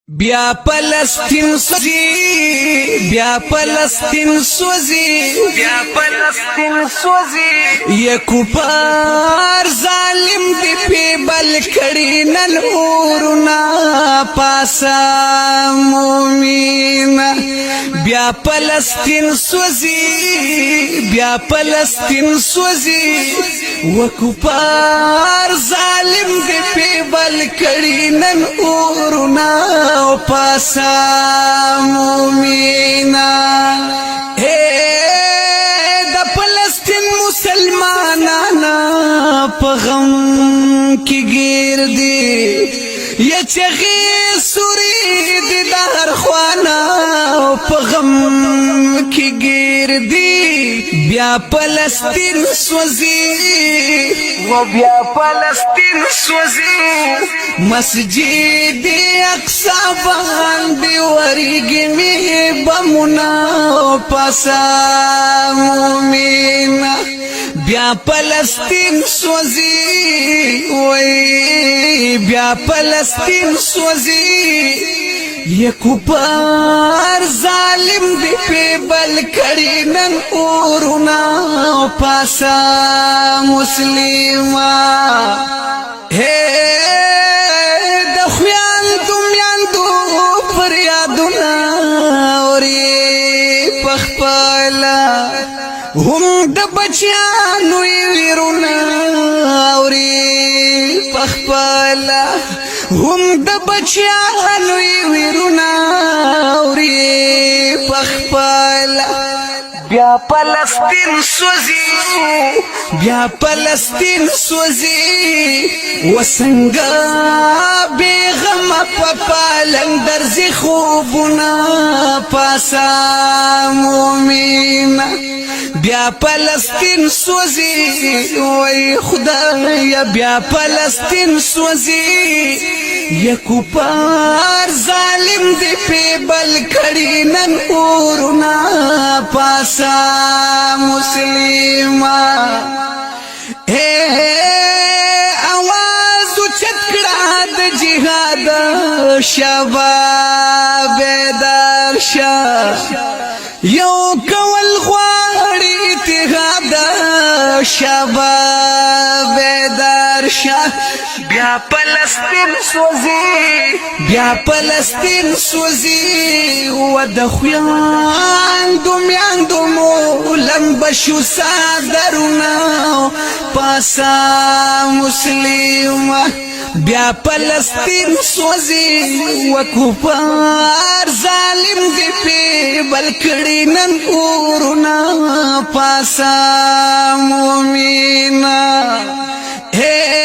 بیا فلسطین سوزی بیا فلسطین سوزی بیا فلسطین سوزی یہ کفار ظالم دی پی بل کڑی نن اورنا پاسا مومین بیا فلسطین سوزی بیا فلسطین سوزی و کفار ظالم دی پی بل کڑی نن اورنا پاسا مومینا دا فلسطین مسلمانانا پغم کی گیر دی یا چغی سوری دی دار خوانا پغم کی گیر دی بیا فلسطین سوزی و بیا فلسطین سوزی مسجد اقصا باندې ورګي می بمنا پاسا مومنا بیا فلسطین سوزي وای بیا فلسطین سوزي یہ کفار ظالم دی پی بل کڑی نن اورنا پاسا مسلمہ هم د بچیانو ویرونا اوري پخپلا هم د بچیانو ویرونا اوري پخپلا بیا فلسطین سوزی بیا فلسطین سوزی وسنگا بیغم پپالن درزی خوبنا پاسا مومین بیا فلسطین سوزی وای خدایا بیا فلسطین سوزی یا کفار ظالم دی پی بل کڑی نن اورنا پاسا مسلمہ آواز اچت کڑا دا جہاد شباب بیدار شاہ یو کول غواړي اتحاد شباب بیدار شاه بیا فلسطین سوزي بیا فلسطین سوزي و د خویاندو میاندو مو لمبشو صدرنا پاسا مسلمه بیا فلسطین سوزی و کفار ظالم دی پی بل کڑی نن اورنا پاسا